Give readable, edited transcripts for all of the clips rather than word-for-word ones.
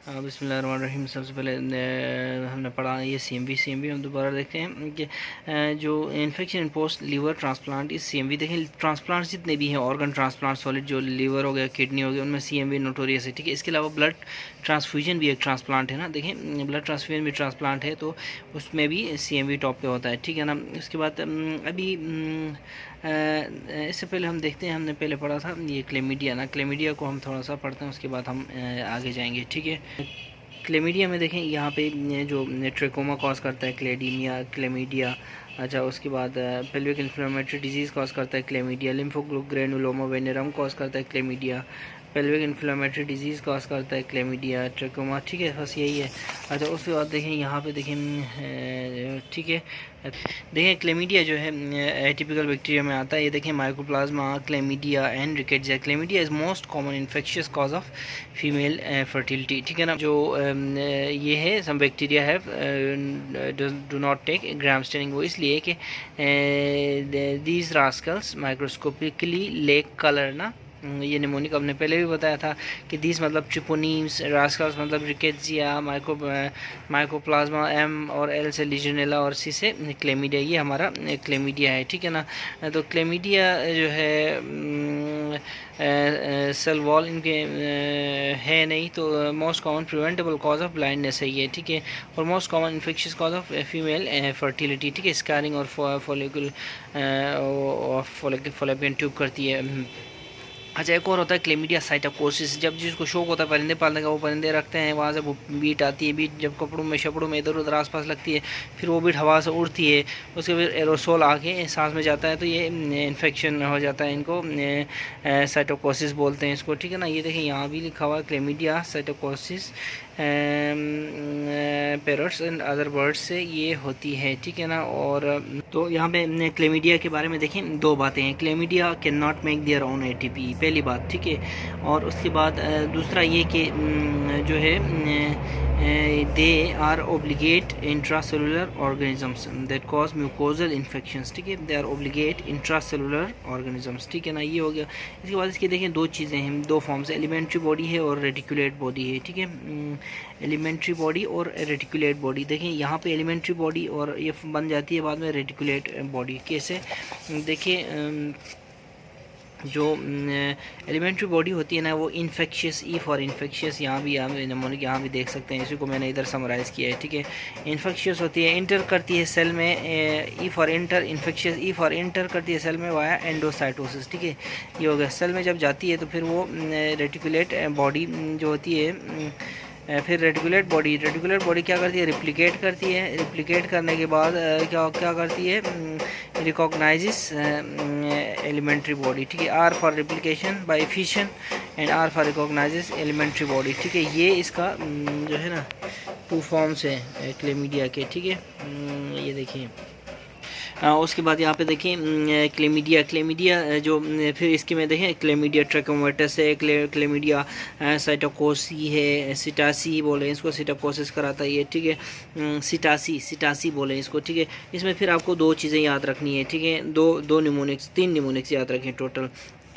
बिस्मिल्लाहिर्रहमानिर्रहीम। सबसे पहले हमने पढ़ा ये CMV हम दोबारा देखते हैं कि जो infection in post liver transplant इस CMV देखें, ट्रांसप्लांट जितने भी हैं ऑर्गन ट्रांसप्लांट सॉलिड जो लीवर हो गया किडनी हो गया उनमें CMV नोटोरियस है। ठीक है, इसके अलावा ब्लड ट्रांसफ्यूजन भी एक ट्रांसप्लांट है ना, देखें ब्लड ट्रांसफ्यूजन भी ट्रांसप्लांट है तो उसमें भी CMV टॉप पे होता है। ठीक है ना, उसके बाद अभी इससे पहले हम देखते हैं, हमने पहले पढ़ा था ये क्लेमीडिया ना, क्लेमीडिया को हम थोड़ा सा पढ़ते हैं उसके बाद हम आगे जाएंगे। ठीक है, क्लेमीडिया में देखें यहाँ पे जो ट्रेकोमा कॉज करता है क्लेडीमिया क्लेमीडिया। अच्छा, उसके बाद पेल्विक इन्फ्लेमेटरी डिजीज़ कॉज करता है क्लेमीडिया। लिम्फोग्रेनुलोमा वेनेरम कॉज करता है chlamydia. Pelvic inflammatory disease cause करता है क्लेमीडिया ट्रेकोमा। ठीक है, बस यही है। अच्छा, उसके बाद देखें यहाँ पे देखें, ठीक है, देखें क्लेमीडिया जो है एटिपिकल बैक्टीरिया में आता है। ये देखें mycoplasma chlamydia and rickettsia. Chlamydia is most common infectious cause of female fertility. ठीक है ना, जो ये है सम बैक्टीरिया है do not take gram staining, वो इसलिए कि these rascals microscopically lack colour ना, ये निमोनिक हमने पहले भी बताया था कि दीज मतलब ट्रिपोनीम्स, रास्कल्स मतलब रिकेट्सिया, माइकोप्लाज्मा M और L से लीजियोनेला और C से क्लेमीडिया, ये हमारा क्लेमीडिया है। ठीक है ना, तो क्लेमीडिया जो है सेल वॉल इनके है नहीं, तो most common preventable cause of blindness है ये। ठीक है, और most common infectious cause of female fertility. ठीक है, स्कारिंग और फॉलिकल फॉलोपियन ट्यूब करती है। अच्छा, एक और होता है क्लेमीडिया साइटोकोसिस। जब जिसको शौक होता है परिंदे पालने का, वो परिंदे रखते हैं, वहाँ से वो बीट आती है, बीट जब कपड़ों में शपड़ों में इधर उधर आसपास लगती है, फिर वो बीट हवा से उड़ती है, उसके फिर एरोसोल आके सांस में जाता है, तो ये इन्फेक्शन हो जाता है, इनको साइटोकोसिस बोलते हैं इसको। ठीक है ना, ये देखें यहाँ भी लिखा हुआ है chlamydia साइटोकोसिस parrots and other birds से ये होती है। ठीक है ना, और तो यहाँ पे क्लेमीडिया के बारे में देखें दो बातें हैं। Chlamydia can not make their own ATP, पहली बात। ठीक है, और उसके बाद दूसरा ये कि जो है they are obligate intracellular organisms that cause mucosal infections. ठीक है, they are obligate intracellular organisms. ठीक है ना, ये हो गया। इसके बाद इसके देखें दो चीज़ें हैं, दो फॉर्म्स, एलिमेंट्री बॉडी है और रेटिकुलेट बॉडी है। ठीक है, एलिमेंट्री बॉडी और रेटिकुलेट बॉडी। देखें यहाँ पे एलिमेंट्री बॉडी और ये बन जाती है बाद में रेटिकुलेट बॉडी। कैसे, देखिए जो एलिमेंट्री बॉडी होती है ना, वो इन्फेक्शियस, ई फॉर इन्फेक्शियस, यहाँ भी नमूनिक यहाँ भी देख सकते हैं, इसी को मैंने इधर समराइज़ किया है। ठीक है, इन्फेक्शियस होती है, इंटर करती है सेल में, E for inter, infectious E for inter करती है सेल में वाया एंडोसाइटोसिस। ठीक है, ये हो गया, सेल में जब जाती है तो फिर वो रेटिकुलेट बॉडी जो होती है, फिर रेटिकुलेट बॉडी क्या करती है, रिप्लिकेट करती है। रिप्लिकेट करने के बाद क्या क्या करती है, रिकॉग्नाइजेस एलिमेंट्री बॉडी। ठीक है, R for replication by fission and R for recognizes elementary body. ठीक है, ये इसका जो है ना 2 फॉर्म्स है क्लेमीडिया के। ठीक है, ये देखिए। उसके बाद यहाँ पे देखें क्लेमीडिया जो फिर इसके में देखें क्लेमीडिया ट्रैकोमैटस है, क्लेमीडिया साइटोकोसी है, सिटासी बोले इसको, सिटाकोसिस कराता है ये। ठीक है, सिटासी बोले इसको। ठीक है, इसमें फिर आपको 2 चीज़ें याद रखनी है। ठीक है, दो निमोनिक्स, 3 निमोनिक्स याद रखें टोटल।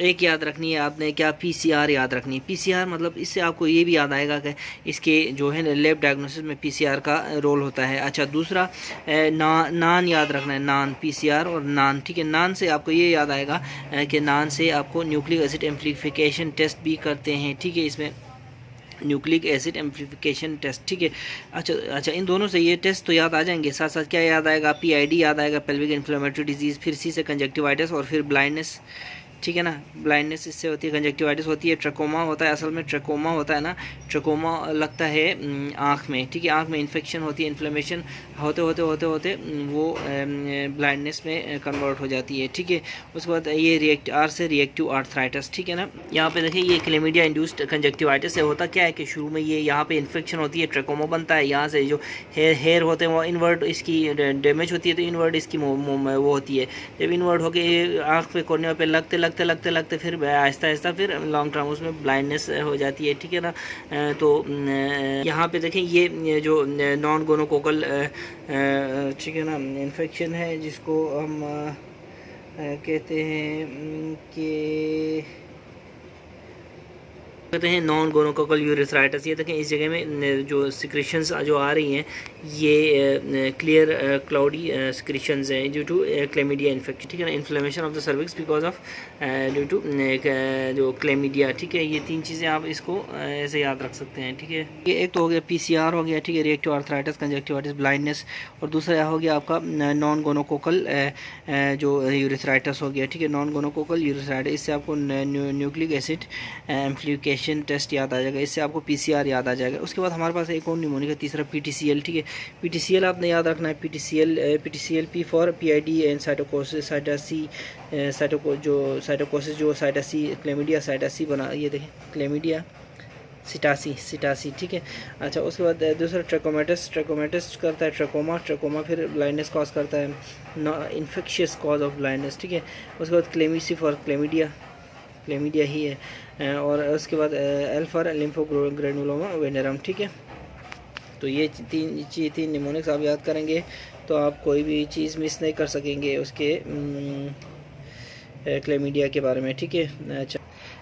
एक याद रखनी है आपने क्या, PCR याद रखनी है। PCR मतलब इससे आपको ये भी याद आएगा कि इसके जो है लैब डायग्नोसिस में PCR का रोल होता है। अच्छा, दूसरा नान याद रखना है, नान, PCR और नान। ठीक है, नान से आपको ये याद आएगा कि नान से आपको न्यूक्लिक एसिड एम्प्लीफिकेशन टेस्ट भी करते हैं। ठीक है, इसमें न्यूक्लिक एसिड एम्प्लीफिकेशन टेस्ट। ठीक है, अच्छा इन दोनों से ये टेस्ट तो याद आ जाएंगे, साथ साथ क्या याद आएगा, PID याद आएगा, पेल्विक इन्फ्लेमेटरी डिजीज़, फिर C से कंजक्टिवाइटिस और फिर ब्लाइंडनेस। ठीक है ना, ब्लाइंडनेस इससे होती है, कंजक्टिवाइटिस होती है, ट्रकोमा होता है, असल में ट्रकोमा होता है ना, ट्रकोमा लगता है आँख में। ठीक है, आँख में इन्फेक्शन होती है, इन्फ्लेमेशन होते होते होते होते वो ब्लाइंडनेस में कन्वर्ट हो जाती है। ठीक है, उसके बाद ये R से रिएक्टिव आर्थराइटिस। ठीक है ना, यहाँ पे देखिए ये क्लेमीडिया इंड्यूस्ड कंजक्टिवाइटिस से होता क्या है कि शुरू में ये यहाँ पे इन्फेक्शन होती है, ट्रकोमा बनता है, यहाँ से जो हेयर होते हैं वो इन्वर्ट, इसकी डैमेज होती है तो इन्वर्ट इसकी वो होती है, जब इन्वर्ट होकर आँख पे कोर्निया पे लगते फिर आहिस्ता आहिस्ता फिर लॉन्ग टर्म उसमें ब्लाइंडनेस हो जाती है। ठीक है ना, तो यहाँ पे देखें ये जो नॉन गोनोकोकल ठीक है ना इन्फेक्शन है, जिसको हम कहते हैं कि कहते हैं नॉन गोनोकोकल यूरेथ्राइटिस। ये देखें इस जगह में जो सिक्रेशंस जो आ रही हैं ये क्लियर क्लाउडी सिक्रेशंस हैं ड्यू टू क्लेमिडिया इन्फेक्शन, ठीक है ना। Inflammation of the cervix because of due to जो क्लेमिडिया, ठीक है। ये तीन चीज़ें आप इसको ऐसे याद रख सकते हैं, ठीक है। ये एक तो हो गया PCR हो गया, ठीक है, रिएक्टिव आर्थराइटिस, कंजक्टिवाइटिस, ब्लाइंडनेस, और दूसरा हो गया आपका नॉन गोनोकोकल जो यूरेथ्राइटिस हो गया, ठीक है, नॉन गोनोकोकल यूरेथ्राइटिस। इससे आपको न्यूक्लिक एसिड एम्प्लीफिकेशन टेस्ट याद आ जाएगा, इससे आपको PCR याद आ जाएगा। उसके बाद हमारे पास एक और निमोनिक है, तीसरा PTCL, ठीक है। PTCL आपने याद रखना है, PTCL P for PID and psittacosis, psittacosis जो साइटासी क्लेमिडिया साइटासी बना, ये देखें क्लेमिडिया सिटासी, ठीक है। अच्छा, उसके बाद दूसरा ट्रैकोमेटिस करता है ट्रैकोमा फिर ब्लाइंडनेस कॉज करता है, इन्फेक्शियस कॉज ऑफ ब्लाइंडनेस, ठीक है। उसके बाद क्लेमिसी फॉर क्लेमिडिया ही है, और उसके बाद L फॉर लिम्फोग्रेनुलोमा वेनेरम, ठीक है। तो ये तीन निमोनिक्स आप याद करेंगे तो आप कोई भी चीज़ मिस नहीं कर सकेंगे उसके क्लेमिडिया के बारे में, ठीक है।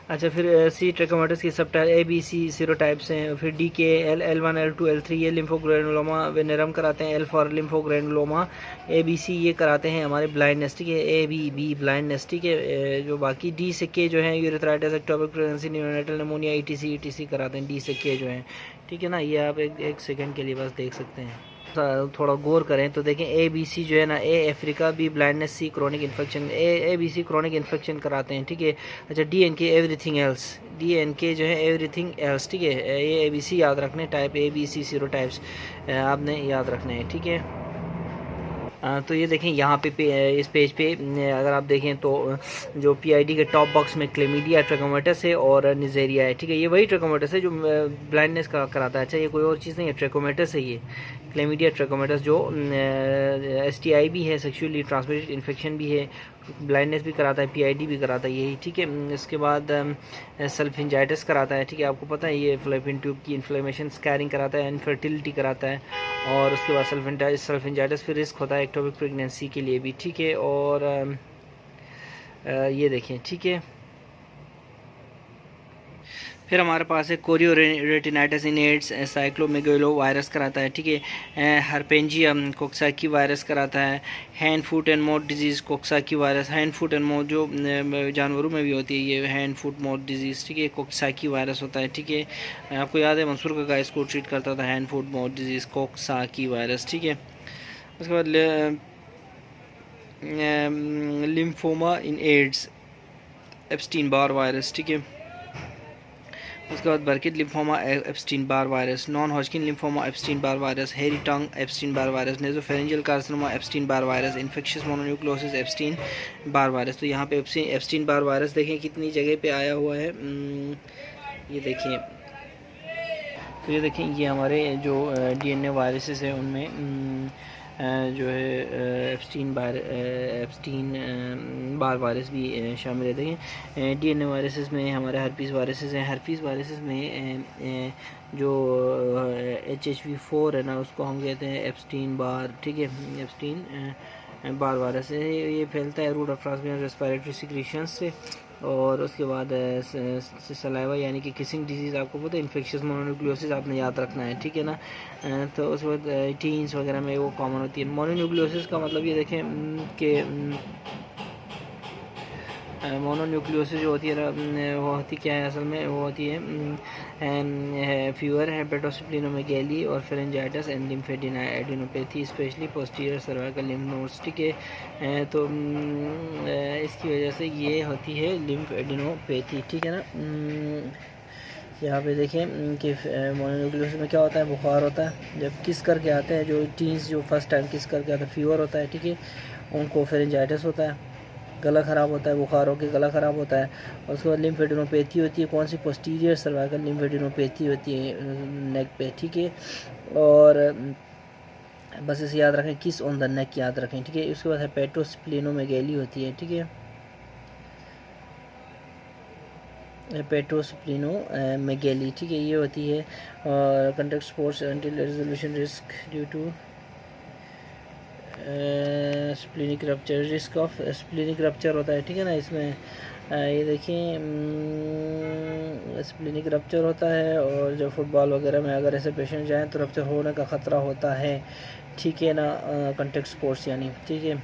अच्छा फिर C ट्रैकोमेटिस की सब टाइप ABC सीरोटाइप्स हैं, फिर D के L1 L2 L3 ये लिम्फोग्रेनुलोमा वेनेरम कराते हैं, L फॉर लिम्फोग्रेनुलोमा, ABC ये कराते हैं हमारे ब्लाइंडनेस, ठीक है, B ब्लाइंडनेस, ठीक है। जो बाकी D से K जो है urethritis, ectopic pregnancy, neonatal pneumonia, ETC कराते हैं, D से K जो है, ठीक है ना। ये आप एक सेकेंड के लिए बस देख सकते हैं, थोड़ा गौर करें तो देखें ABC जो है ना, A Africa, B blindness, C chronic infection, ABC chronic infection कराते हैं, ठीक है। अच्छा DNK एवरीथिंग एल्स, DNK जो है एवरीथिंग एल्स, ठीक है। ये ABC याद रखने, टाइप ABC सीरोटाइप्स आपने याद रखने हैं, ठीक है। तो ये देखें यहाँ पे इस पेज पे अगर आप देखें तो जो PID के टॉप बॉक्स में क्लेमिडिया ट्रैकोमेटिस है और निजेरिया है, ठीक है। ये वही ट्रैकोमेटिस है जो ब्लाइंडनेस का कराता है। अच्छा, ये कोई और चीज़ नहीं है, ट्रैकोमेटिस है ये क्लेमिडिया ट्रैकोमेटिस, जो STI भी है, सेक्सुअली ट्रांसमिटेड इन्फेक्शन भी है, ब्लाइंडनेस भी कराता है, PID भी कराता है यही, ठीक है। इसके बाद सल्फिंजाइटिस कराता है, ठीक है, आपको पता है ये फ्लोपियन ट्यूब की इन्फ्लेमेशन, स्कैरिंग कराता है, इनफर्टिलिटी कराता है, और उसके बाद सल्फिंजाइटिस फिर रिस्क होता है एक्टोपिक प्रेगनेंसी के लिए भी, ठीक है। और ये देखें, ठीक है। फिर हमारे पास है chorioretinitis in AIDS, cytomegalo virus कराता है, ठीक है। हर्पेंजियम कोक्साकी वायरस कराता है, hand foot and mouth disease coxsackie virus, hand foot and mouth जो जानवरों में भी होती है ये हैंड फुट माउथ डिजीज़, ठीक है, कोक्साकी वायरस होता है, ठीक है। आपको याद है मंसूर का इसको ट्रीट करता था, hand foot mouth disease coxsackie virus, ठीक है। उसके बाद lymphoma in AIDS Epstein Barr virus, ठीक है। उसके बाद Burkitt lymphoma Epstein Barr virus, non Hodgkin lymphoma Epstein Barr virus, hairy tongue Epstein Barr virus, nasopharyngeal carcinoma Epstein Barr virus, infectious mononucleosis Epstein Barr virus. तो यहाँ पे Epstein Barr virus देखें कितनी जगह पे आया हुआ है, ये देखिए। तो ये देखें ये हमारे जो DNA वायरसेस है उनमें जो है एप्स्टीन बार वायरस भी शामिल है। देखें DNA वायरसेस में हमारे हर्पीस वायरसेस हैं, हर्पीस वायरसेस में जो HHV4 है ना उसको हम कहते हैं एप्स्टीन बार, ठीक है, एप्स्टीन बार वायरस है। ये फैलता है route of transmission respiratory secretions से, और उसके बाद सलाइवा यानी कि किसिंग डिजीज़, आपको पता है इन्फेक्शियस मोनोन्यूक्लियोसिस आपने याद रखना है, ठीक है ना। तो उसके बाद टीन्स वगैरह में वो कॉमन होती है। मोनोन्यूक्लियोसिस का मतलब ये देखें कि मोनोन्यूक्लियोसिस जो होती है वो होती क्या है असल में, वो होती है फीवर, हेपेटोस्प्लीनोमेगैली और pharyngitis and lymphadenopathy, specially posterior cervical lymph nodes, ठीक है। तो इसकी वजह से ये होती है लिम्फेडिनोपैथी, ठीक है ना। यहाँ पे देखें कि मोनोन्यूक्लियोसिस में क्या होता है, बुखार होता है, जब किस करके आते हैं जो टीन्स जो फर्स्ट टाइम किस करके आते हैं फीवर होता है, ठीक है, उनको फेरेंजाइटिस होता है, गला ख़राब होता है, बुखार होकर गला ख़राब होता है। और उसके बाद लिम्फेडिनोपैथी होती है, कौन सी, पोस्टीरियर सर्वाइकल लिम्फेडिनोपैथी होती है नेक पे, ठीक है। और बस इसे याद रखें, किस ऑन द नेक याद रखें, ठीक है। उसके बाद हेपेटोस्प्लीनोमेगैली होती है, ठीक है, हेपेटोस्प्लीनोमेगैली, ठीक है, ये होती है। और conduct sports until resolution risk due to splenic rupture, risk of splenic rupture होता है, ठीक है ना इसमें। ये देखिए स्प्लिनिक रप्चर होता है, और जो फुटबॉल वगैरह में अगर ऐसे पेशेंट जाएँ तो रप्चर होने का ख़तरा होता है, ठीक है ना, कॉन्टेक्ट स्पोर्ट्स यानी, ठीक है।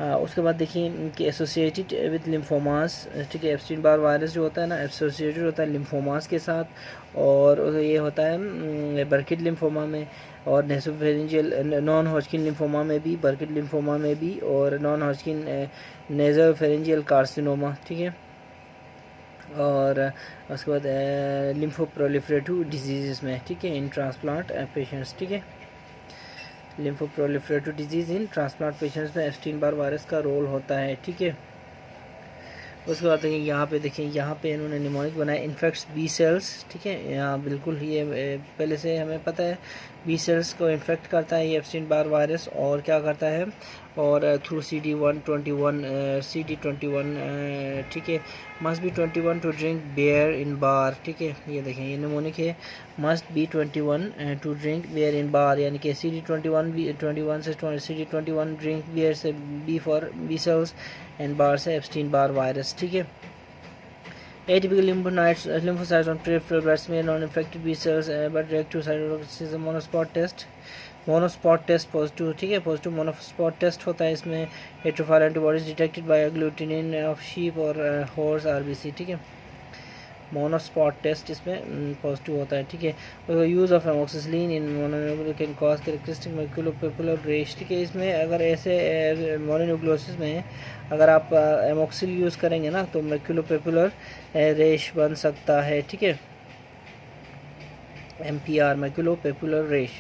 उसके बाद देखिए कि एसोसिएटेड विद लिम्फोमास, ठीक है, एप्स्टीन बार वायरस जो होता है ना, एसोसिएटेड होता है लिम्फोमास के साथ, और ये होता है बर्किट लिम्फोमा में, और नेसोफेरेंजियल नॉन हॉजकिन लिम्फोमा में भी, बर्किट लिम्फोमा में भी, और नॉन हॉजकिन नेसोफेरेंजियल कार्सिनोमा, ठीक है। और उसके बाद लिम्फोप्रोलिफरेटिव डिजीज़ में, ठीक है, इन ट्रांसप्लांट पेशेंट्स, ठीक है, लिम्फोप्रोलिफरेटिव डिजीज़ इन ट्रांसप्लांट पेशेंट्स में एप्स्टीन बार वायरस का रोल होता है, ठीक है। उसके बाद देखिए यहाँ पे, देखिए यहाँ पे इन्होंने निमोनिक बनाया, इन्फेक्ट्स बी सेल्स, ठीक है, यहाँ बिल्कुल ये पहले से हमें पता है बी सेल्स को इन्फेक्ट करता है ये एप्स्टीन बार वायरस, और क्या करता है, और थ्रू CD121 CD21, ठीक है, must be 21 to drink beer in bar, ठीक है, ये देखें ये निमोनिक है, must be 21 to drink beer in bar, यानी कि CD21 भी 21 से CD21 ड्रिंक बियर से B for B cells and bar से एप्स्टीन बार वायरस, ठीक है। Atypical lymphocytes on peripheral blood smear non-infected B cells but react to cytotoxicism monospot test positive, ठीक है, पॉजिटिव मोनोस्पॉट टेस्ट होता है, इसमें heterophile antibodies detected by agglutinin of sheep और horse RBC, ठीक है, मोनोस्पॉट टेस्ट इसमें पॉजिटिव होता है, ठीक है। Use of amoxicillin in mononucleosis can cause characteristic maculopapular rash, ठीक है, इसमें अगर ऐसे मोनोन्यूक्लियोसिस में अगर आप एमोक्सिल यूज़ करेंगे ना तो मैक्यूलोपेपुलर रेश बन सकता है, ठीक है, MPR मैक्यूलोपेपुलर रेश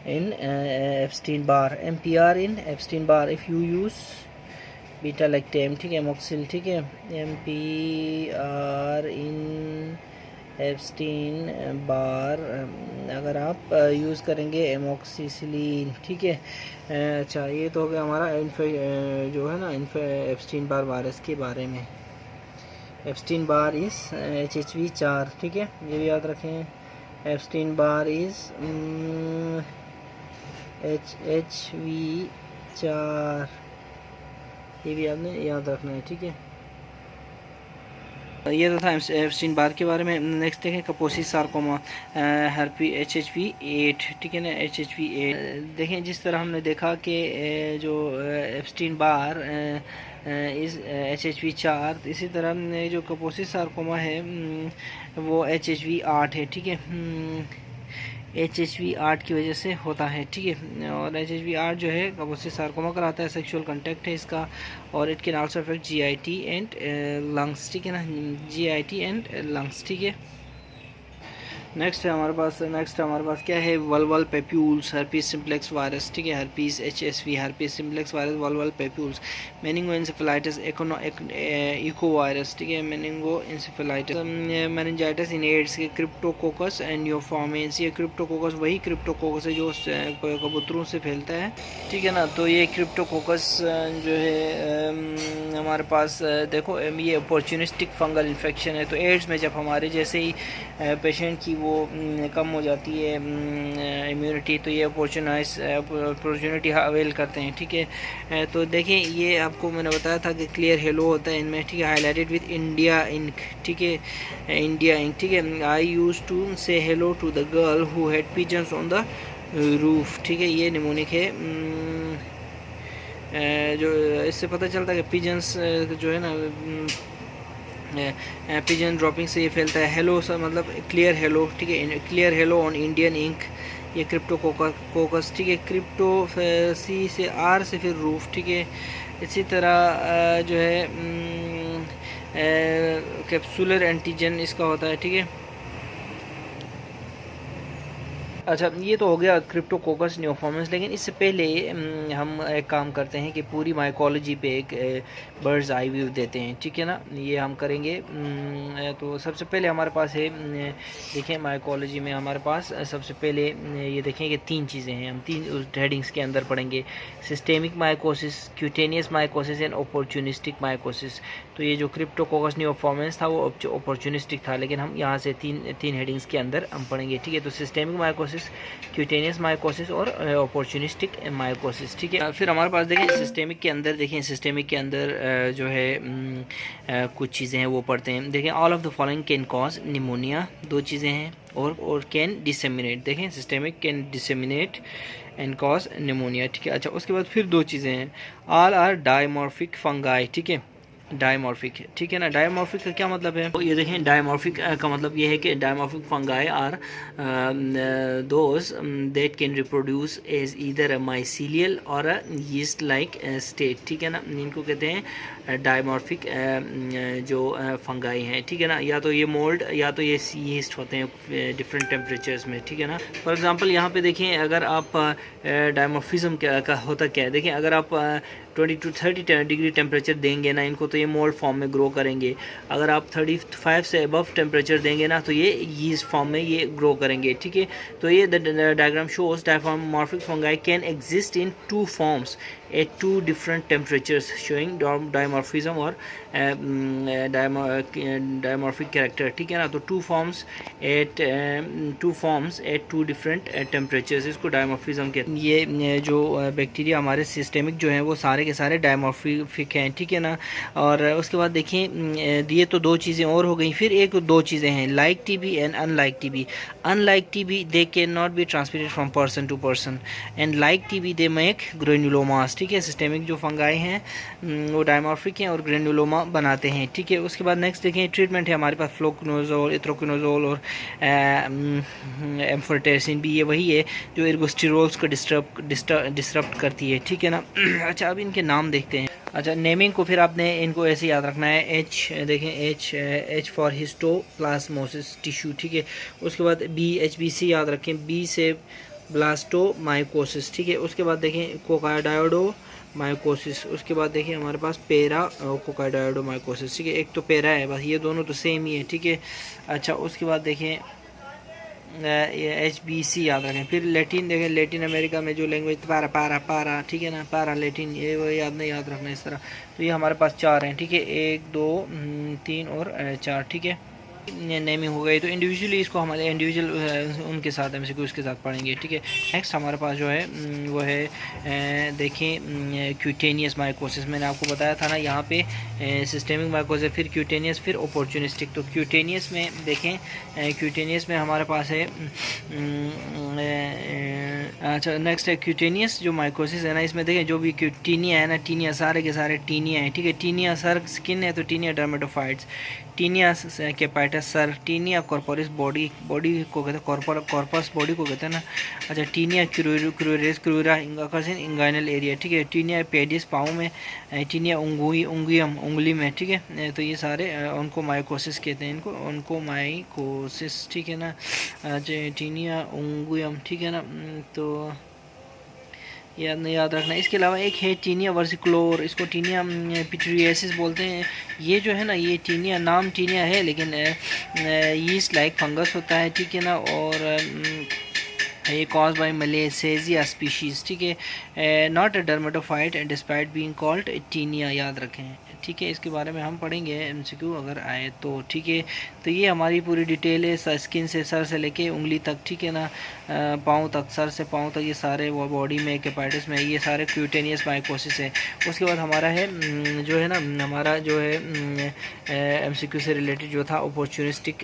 in Epstein Barr, MPR in Epstein Barr if you use beta lactam, ठीक है, एमोक्सिल, ठीक है, MPR इन एप्स्टीन बार अगर आप यूज़ करेंगे एमोक्सिसिलिन, ठीक है। अच्छा, ये तो हो गया हमारा जो है ना एप्स्टीन बार वायरस के बारे में। एप्स्टीन बार इज़ HHV4, ठीक है, ये भी याद रखें, एप्स्टीन बार इज़ HHV4, ये भी आपने याद रखना है, ठीक है। ये तो था एप्स्टीन बार के बारे में। नेक्स्ट देखें कपोसी सार्कोमा हर्पी HHV8, ठीक है ना, HHV8 देखें, जिस तरह हमने देखा कि जो एप्स्टीन बार इस HHV4, इसी तरह जो कपोसी सार्कोमा है वो HHV8 है, ठीक है, HHV8 की वजह से होता है, ठीक है। और HHV8 जो है कपोसी सार्कोमा कराता है, सेक्सुअल कांटेक्ट है इसका, और it can also affect GIT and lungs, ठीक है ना, GIT एंड लंग्स, ठीक है। नेक्स्ट हमारे पास क्या है, vulval papules herpes simplex virus, ठीक है, herpes HSV herpes simplex virus, vulval papules, meningoencephalitis echo virus, ठीक है, मेनिंगोएन्सेफेलाइटिस, मेनिंजाइटिस इन एड्स के क्रिप्टोकोकस एंड न्यूफॉर्मेंस, ये क्रिप्टोकोकस वही क्रिप्टोकोकस है जो कबूतरों से फैलता है, ठीक है ना। तो ये क्रिप्टोकोकस जो है हमारे पास देखो ये अपॉर्चुनिस्टिक फंगल इन्फेक्शन है, तो एड्स में जब हमारे जैसे ही पेशेंट की वो कम हो जाती है इम्यूनिटी, तो ये अपॉर्चुनिटी अवेल करते हैं, ठीक है। तो देखिए ये आपको मैंने बताया था कि क्लियर हेलो होता है इनमें, ठीक है, हाईलाइटेड विद इंडिया इंक, ठीक है, इंडिया इंक, ठीक है। I use to say hello to the girl who had pigeons on the roof, ठीक है, ये निमोनिक है। जो इससे पता चलता है कि पिजन्स जो है ना पिजन ड्रॉपिंग से ये फैलता है। हेलो सर मतलब क्लियर हेलो, ठीक है, clear halo on Indian ink, ये क्रिप्टोकोकस, ठीक है, क्रिप्टो C से R से फिर रूफ, ठीक है। इसी तरह जो है कैप्सूलर एंटीजन इसका होता है, ठीक है। अच्छा, ये तो हो गया क्रिप्टोकोकस न्यूफॉर्मेंस, लेकिन इससे पहले हम एक काम करते हैं कि पूरी माइकोलॉजी पे एक बर्ड्स आई व्यू देते हैं, ठीक है ना, ये हम करेंगे। तो सबसे पहले हमारे पास है, देखें माइकोलॉजी में हमारे पास सबसे पहले ये देखें कि 3 चीज़ें हैं, हम 3 उस हेडिंग्स के अंदर पढ़ेंगे, systemic mycosis, cutaneous mycosis and opportunistic mycosis. तो ये जो क्रिप्टोकोकस न्यूफॉर्मेंस था वो अपॉर्चुनिस्टिक था, लेकिन हम यहाँ से तीन हेडिंग्स के अंदर हम पढ़ेंगे, ठीक है। तो systemic mycosis mycosis, cutaneous mycosis और अपॉर्चुनिस्टिक माइकोसिस, ठीक है। फिर हमारे पास देखें सिस्टेमिक के अंदर, देखें सिस्टेमिक के अंदर जो है कुछ चीज़ें हैं वो पढ़ते हैं। देखें all of the following can cause pneumonia, दो चीज़ें हैं, और कैन डिसेमिनेट, देखें systemic can disseminate and cause pneumonia, ठीक है। अच्छा, उसके बाद फिर दो चीज़ें हैं, ऑल आर डायमॉर्फिक फंगाई, ठीक है, डायमॉर्फिक, ठीक है ना। डायमॉर्फिक का क्या मतलब है, तो ये देखें डायमॉर्फिक का मतलब ये है कि dimorphic fungi are those that can reproduce as either a mycelial or a yeast like state, ठीक है ना। इनको कहते हैं डायमॉर्फिक जो फंगाई हैं, ठीक है ना। या तो ये मोल्ड या तो ये यीस्ट होते हैं डिफरेंट टेम्परेचर्स में, ठीक है ना। फॉर एग्जांपल यहाँ पे देखें, अगर आप डायमॉर्फिज्म का होता क्या है, देखें अगर आप 20 to 30 डिग्री टेम्परेचर देंगे ना इनको, तो ये मोल्ड फॉर्म में ग्रो करेंगे। अगर आप 35 से अबव टेम्परेचर देंगे ना, तो ये यीस्ट फॉर्म में ये ग्रो करेंगे, ठीक है। तो ये diagram shows dimorphic fungi can exist in 2 forms at 2 different temperatures showing dimorphism और डायमॉर्फिक कैरेक्टर, ठीक है ना। तो 2 फॉर्म्स एट 2 डिफरेंट टेम्परेचर्स, इसको डायमॉर्फिज्म के। ये जो बैक्टीरिया हमारे सिस्टेमिक जो हैं वो सारे के सारे डायमॉर्फिक हैं, ठीक है ना। और उसके बाद देखें ये तो दो चीज़ें और हो गई, फिर एक दो चीज़ें हैं, like TB and unlike TB. Unlike TB they can not be transmitted from person to person, and like TB they make granulomas, ठीक है। सिस्टेमिक जो फंगाई हैं वो डायमॉर्फिक हैं और ग्रेनुलोमा बनाते हैं, ठीक है। उसके बाद नेक्स्ट देखें ट्रीटमेंट है हमारे पास फ्लोक्विनोजोल, इथ्रोक्विनोजोल और एम्फोटेरिसिन भी, ये वही है जो एर्गोस्टेरोल्स को डिस्टर्ब करती है, ठीक है ना। अच्छा, अब इनके नाम देखते हैं। अच्छा, नेमिंग को फिर आपने इनको ऐसे याद रखना है, एच देखें एच फॉर हिस्टोप्लाज्मोसिस टिश्यू, ठीक है। उसके बाद HBC याद रखें, बी से ब्लास्टोमाइकोसिस, ठीक है। उसके बाद देखें कोकार्डायोडो माइकोसिस, उसके बाद देखिए हमारे पास पेरा कोकार्डायोडो माइकोसिस, ठीक है। एक तो पेरा है, बस ये दोनों तो सेम ही है, ठीक है। अच्छा, उसके बाद देखें ये HBC याद रखें। फिर लैटिन देखें, लैटिन अमेरिका में जो लैंग्वेज पारा, ठीक है ना, पारा लैटिन, ये वो याद रखना इस तरह। तो ये हमारे पास 4 हैं, ठीक है, 1 2 3 और 4, ठीक है। नेमिंग हो गई, तो इंडिविजुअली इसको हमारे इंडिविजुअल उनके साथ MCQ के साथ पढ़ेंगे, ठीक है। नेक्स्ट हमारे पास जो है वो है देखें क्यूटेनियस माइकोसिस। मैंने आपको बताया था ना यहाँ पे सिस्टेमिक माइकोसिस, फिर क्यूटेनियस, फिर अपॉर्चुनिस्टिक। तो क्यूटेनियस में देखें, क्यूटेनियस में हमारे पास है अच्छा, नेक्स्ट है क्यूटेनियस जो माइकोसिस है ना, इसमें देखें जो भी टीनिया है ना, टीनिया सारे के सारे टीनिया है, ठीक है। टीनिया सर स्किन है, तो टीनिया डर्मेटोफाइट्स, टीनिया कैपाइटस सर, टीनिया कॉर्पोरिस बॉडी को कहते हैं, कॉर्पस बॉडी को कहते हैं ना। अच्छा, टीनिया क्रूरेस क्रूरा इंगाइनल एरिया, ठीक है। टीनिया पेडिस पाँव में, टीनिया उंगुयम उंगली में, ठीक है। तो ये सारे उनको माइकोसिस कहते हैं, उनको माइकोसिस, ठीक है ना। टीनिया उंगुयम, ठीक है ना। तो याद रखना। इसके अलावा एक है टीनिया वर्सिक्लोर, इसको टीनिया पिट्रियसिस बोलते हैं। ये जो है ना, ये टीनिया नाम टीनिया है, लेकिन यीस्ट लाइक फंगस होता है, ठीक है ना। और ये कॉज बाय मलेसेजिया स्पीशीज़, ठीक है, not a dermatophyte despite being called tinea, याद रखें, ठीक है। इसके बारे में हम पढ़ेंगे MCQ अगर आए तो, ठीक है। तो ये हमारी पूरी डिटेल है, स्किन से सर से लेके उंगली तक, ठीक है ना, पाँव तक, सर से पाँव तक, ये सारे वो बॉडी में कैपाइटिस में, ये सारे क्यूटेनियस माइकोसिस है। उसके बाद हमारा है जो है ना, हमारा जो है MCQ से रिलेटेड जो था अपॉर्चुनिस्टिक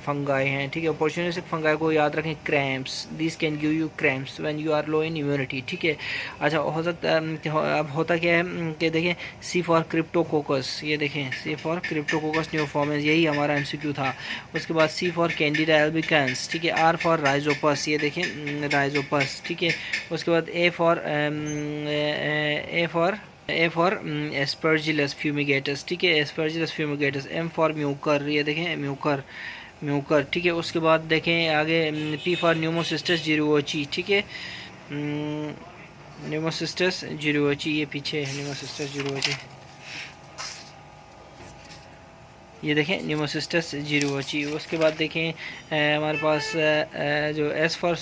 फंगाई हैं, ठीक है। अपॉर्चुनिस्टिक फंगाई को याद रखें, cramps, this can give you cramps when you are low in immunity, ठीक है। अच्छा, हो सकता अब होता क्या है कि देखें C फॉर क्रिप्टोकोकस, ये देखें C फॉर क्रिप्टोकोकस न्यूफॉर्मेंस, यही हमारा MCQ था। उसके बाद C फॉर कैंडिडा एल्बिकन्स, ठीक है। R फॉर राइजोपस, ये देखें राइजोपस, ठीक है। उसके बाद A फॉर एस्परजिलस फ्यूमिगेटस, ठीक है, Aspergillus fumigatus. M for Mucor, ये देखें म्यूकर, ठीक है। उसके बाद देखें आगे P फॉर न्यूमोसिस्टस जिरुओची, ठीक है, न्यूमोसिस्टस जिरुओची, ये पीछे है न्यूमोसिस्टस जिरुओची, ये देखें न्यूमोसिस्टस जिरुओची। उसके बाद देखें हमारे पास जो S फॉर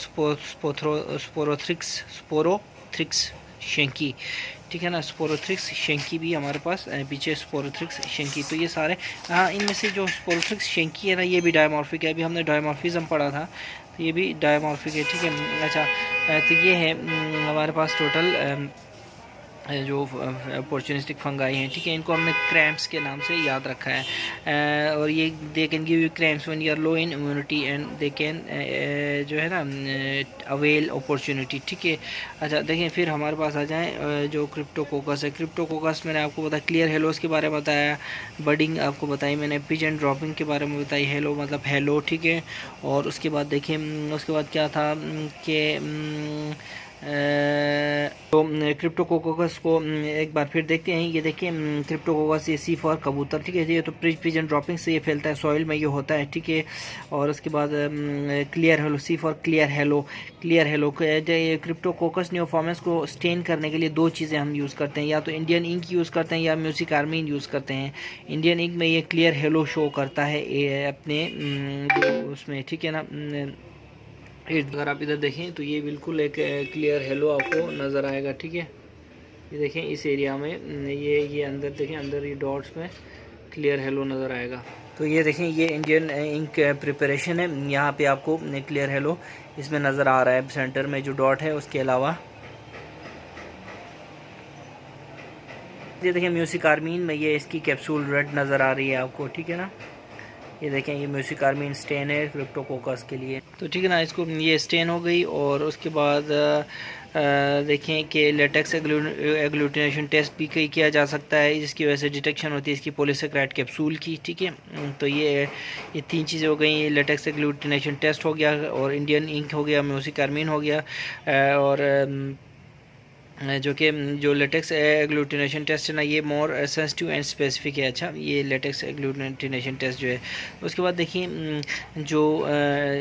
स्पोरोथ्रिक्स शेंकी, ठीक है ना, स्पोरोथ्रिक्स शेंकी भी हमारे पास पीछे स्पोरोथ्रिक्स शेंकी। तो ये सारे, हाँ, इनमें से जो स्पोरोथ्रिक्स शेंकी है ना, ये भी डायमॉर्फिक है। अभी हमने डायमॉर्फिज्म पढ़ा था, तो ये भी डायमॉर्फिक है, ठीक है। अच्छा, तो ये है हमारे पास टोटल जो अपॉर्चुनिस्टिक फंगाई हैं, ठीक है। इनको हमने क्रैम्प्स के नाम से याद रखा है। और ये they can give you cramps when you are low in immunity and they can जो है ना अवेल अपॉर्चुनिटी, ठीक है। अच्छा देखें, फिर हमारे पास आ जाएँ जो क्रिप्टोकोकस है। क्रिप्टोकोकस मैंने आपको बताया, क्लियर हेलोस के बारे में बताया, बडिंग आपको बताई मैंने, पिजन ड्रॉपिंग के बारे में बताई, हेलो मतलब हेलो, ठीक है। और उसके बाद देखिए, उसके बाद क्या था कि तो क्रिप्टोकोकस को एक बार फिर देखते हैं। ये देखिए क्रिप्टोकोकस, ये सी फॉर कबूतर, ठीक है। ये तो पिजन ड्रॉपिंग से ये फैलता है, सॉइल में ये होता है, ठीक है। और उसके बाद clear halo, C for clear halo, clear halo. Cryptococcus neoformans को स्टेन करने के लिए दो चीज़ें हम यूज़ करते हैं, या तो इंडियन इंक यूज़ करते हैं या म्यूसिक आर्मीन यूज़ करते हैं। इंडियन इंक में ये क्लियर हेलो शो करता है अपने उसमें, ठीक है ना। अगर आप इधर देखें तो ये बिल्कुल एक क्लियर हेलो आपको नज़र आएगा, ठीक है। ये देखें इस एरिया में ये अंदर देखें, अंदर ये डॉट्स में क्लियर हेलो नज़र आएगा। तो ये देखें, ये इंडियन इंक प्रिपरेशन है, यहाँ पे आपको क्लियर हेलो इसमें नज़र आ रहा है सेंटर में जो डॉट है। उसके अलावा ये देखें म्यूसिक आर्मीन में ये इसकी कैप्सूल रेड नज़र आ रही है आपको, ठीक है ना। ये देखें, ये म्यूसिक आर्मीन स्टेन है क्रिप्टोकोकस के लिए, तो ठीक है ना। इसको ये स्टेन हो गई। और उसके बाद देखें कि लेटेक्स एग्लूटिनेशन टेस्ट भी किया जा सकता है, जिसकी वजह से डिटेक्शन होती है इसकी पॉलीसेकेराइड कैप्सूल की, ठीक है। तो ये तीन चीज़ें हो गई, लेटेक्स एग्लूटिनेशन टेस्ट हो गया, और इंडियन इंक हो गया, म्यूसिक आर्मीन हो गया, और जो लेटेक्स एग्लूटिनेशन टेस्ट है ना, ये मोर सेंसिटिव एंड स्पेसिफिक है। अच्छा, ये लेटेक्स एग्लूटिनेशन टेस्ट जो है। उसके बाद देखिए जो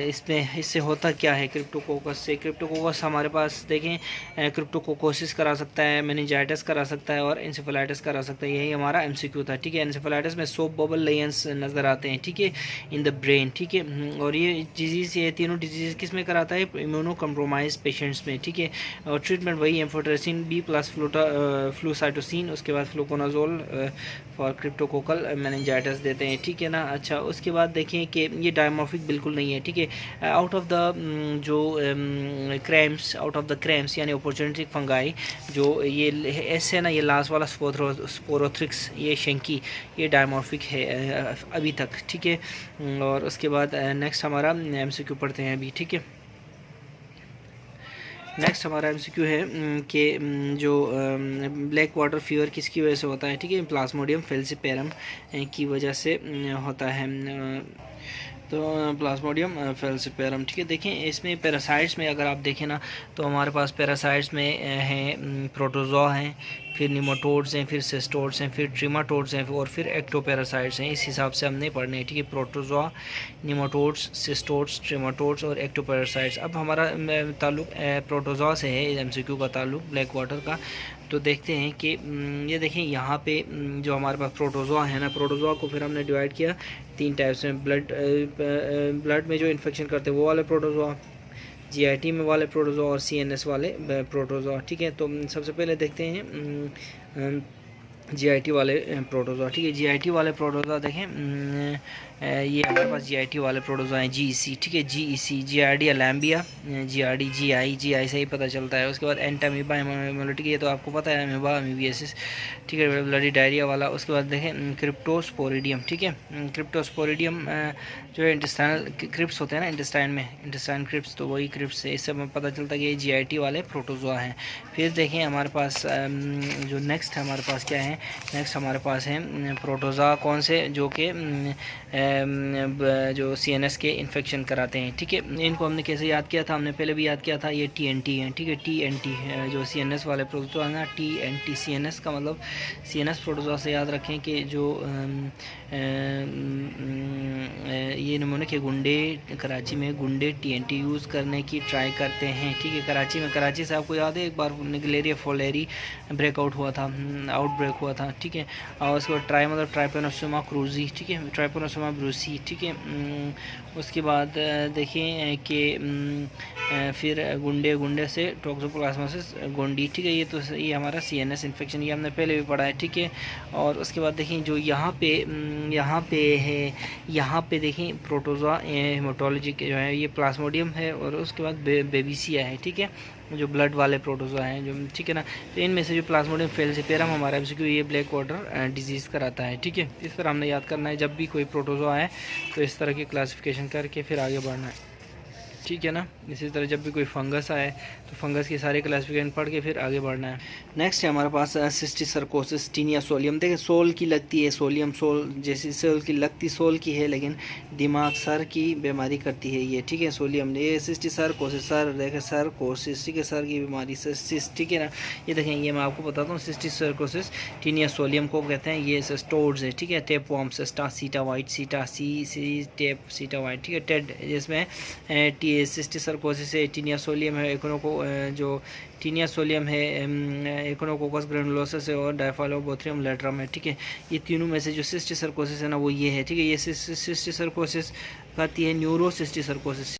इसमें इससे होता क्या है क्रिप्टोकोकस से। क्रिप्टोकोकस हमारे पास देखें क्रिप्टोकोकोसिस करा सकता है, मेनिंजाइटिस करा सकता है, और एंसेफेलाइटिस करा सकता है। यही हमारा एमसीक्यू था, ठीक है। एंसेफेलाइटिस में सोप बबल लेयंस नज़र आते हैं, ठीक है, इन द ब्रेन, ठीक है। और ये डिजीज़, ये तीनों डिजीज़ किस में कराता है, इम्यूनो कम्प्रोमाइज पेशेंट्स में, ठीक है। और ट्रीटमेंट वही एम्फोटेरेसिन बी प्लस फ्लूसाइटोसिन, उसके बाद फ्लूकोनाजोल फॉर क्रिप्टोकोकल मेनिंजाइटिस देते हैं, ठीक है ना। अच्छा, उसके बाद देखें कि ये डायमॉर्फिक बिल्कुल नहीं है, ठीक है। आउट ऑफ द जो cramps, out of the cramps यानी अपॉर्चुनिस्टिक फंगाई, जो ये एस है ना, ये लास्ट वाला स्पोरोथ्रिक्स, ये शंकी, ये डायमॉर्फिक है अभी तक, ठीक है। और उसके बाद नेक्स्ट हमारा एमसीक्यू पढ़ते हैं अभी, ठीक है। नेक्स्ट हमारा एमसीक्यू है कि जो ब्लैक वाटर फीवर किसकी वजह से होता है, ठीक है। प्लाज्मोडियम फेल्सिपेरम की वजह से होता है, तो प्लाज्मोडियम फेल्सिपेरम, ठीक है। देखें इसमें पैरासाइट्स में अगर आप देखें ना, तो हमारे पास पैरासाइट्स में हैं प्रोटोजोआ हैं, फिर निमोटोड्स हैं, फिर सिस्टोड्स हैं, फिर ट्रिमाटोड्स हैं, और फिर एक्टोपैरासाइट्स हैं। इस हिसाब से हमने पढ़ने हैं, ठीक है। प्रोटोजोआ, निमोटोड्स, सिस्टोड्स, ट्रिमाटोड्स और एक्टोपैरासाइट्स। अब हमारा ताल्लुक प्रोटोजोआ से है, एमसीक्यू का ताल्लुक ब्लैक वाटर का। तो देखते हैं कि ये देखें यहाँ पे जो हमारे पास प्रोटोजोआ है ना, प्रोटोजोआ को फिर हमने डिवाइड किया तीन टाइप्स में। ब्लड में जो इन्फेक्शन करते हैं वो वाले प्रोटोजोआ, जीआईटी में वाले प्रोटोजोआ, और सीएनएस वाले प्रोटोजोआ, ठीक है। तो सबसे पहले देखते हैं जीआईटी वाले प्रोटोजोआ, ठीक है। जीआईटी वाले प्रोटोजोआ देखें, ये हमारे पास जीआईटी वाले प्रोटोजोआ हैं, जीईसी, ठीक है। जीईसी, जीआरडी लैम्बिया, जीआरडी, जीआई से ही पता चलता है। उसके बाद एंटामीबा हेमोलिटिक, ये तो आपको पता है, अमीबा, अमीबियासिस, ठीक है, ब्लडी डायरिया वाला। उसके बाद देखें क्रिप्टोस्पोरिडियम, ठीक है। क्रिप्टोस्पोरिडियम जो है इंटेस्टाइनल क्रिप्स होते हैं ना, इंटेस्टाइन में, इंटेस्टाइन क्रिप्स, तो वही क्रिप्स है। इससे हमें पता चलता है कि ये जीआईटी वाले प्रोटोजोआ हैं। फिर देखें हमारे पास जो नेक्स्ट है हमारे पास क्या है, नेक्स्ट हमारे पास है प्रोटोजोआ कौन से, जो कि जो सीएनएस के इन्फेक्शन कराते हैं, ठीक है। इनको हमने कैसे याद किया था, हमने पहले भी याद किया था, ये टीएनटी है, ठीक है। टीएनटी जो सीएनएस वाले प्रोटोजोआ है ना, टीएनटी, सीएनएस का मतलब सीएनएस प्रोटोजोआ से याद रखें कि जो ये नमूने के गुंडे कराची में गुंडे टीएनटी यूज़ करने की ट्राई करते हैं, ठीक है। कराची से आपको याद है एक बार निगलेरिया फोलेरी ब्रेकआउट हुआ था, आउटब्रेक हुआ था, ठीक है। और उसके बाद मतलब ट्राइपेनोसोमा क्रूजी, ठीक है, ट्राइपेनोसोमा ब्रूसी, ठीक है। उसके बाद देखें कि फिर गुंडे से टॉक्सोप्लाज्मोसिस गोंडी, ठीक है। ये हमारा CNS इन्फेक्शन, ये हमने पहले भी पढ़ा है, ठीक है। और उसके बाद देखें जो यहाँ पे है, यहाँ पे देखें प्रोटोजोआ हेमाटोलॉजी के जो है ये प्लाज्मोडियम है, और उसके बाद बेबिसिया है, ठीक है, जो ब्लड वाले प्रोटोजोआ हैं जो, ठीक है ना। तो इनमें से जो प्लाज्मोडियम फेल्सिपेरम हमारा MCQ ये ब्लैक वाटर डिजीज़ कराता है, ठीक है। इस तरह हमने याद करना है, जब भी कोई प्रोटोजोआ है तो इस तरह की क्लासिफिकेशन करके फिर आगे बढ़ना है, ठीक है ना। इसी तरह जब भी कोई फंगस आए तो फंगस की सारे क्लासिफिकेशन पढ़ के फिर आगे बढ़ना है। नेक्स्ट है हमारे पास सिस्टिसर्कोसिस टीनिया सोलियम। देखिए सोल की लगती है, सोलियम सोल जैसी सोल की लगती सोल की है, लेकिन दिमाग सर की बीमारी करती है ये, ठीक है। सोलियम ये सिस्टिसर्कोसिस, सर देखें सर्कोसिस, ठीक है, सर की बीमारी सिस्टिस, ठीक है ना। ये देखें ये मैं आपको बताता हूँ, सिस्टिसर्कोसिस टीनिया सोलियम को कहते हैं, ये स्टोर्स है, ठीक है। टेप वॉर्म सिस्टा सीटा वाइट सीटा सी टेप सीटा वाइट, ठीक है। टेड जिसमें सिस्टिसर्कोसिस है, टीनिया सोलियम है, जो टीनिया सोलियम है, इकोनोकोकस ग्रेनुलोसस है, और डायफालोबोथ्रियम लेट्रम है, ठीक है। ये तीनों में से जो सिस्टिसर्कोसिस है ना वो ये है, ठीक है। ये सिस्टिसर्कोसिस कहती है न्यूरोसिस्टिसर्कोसिस।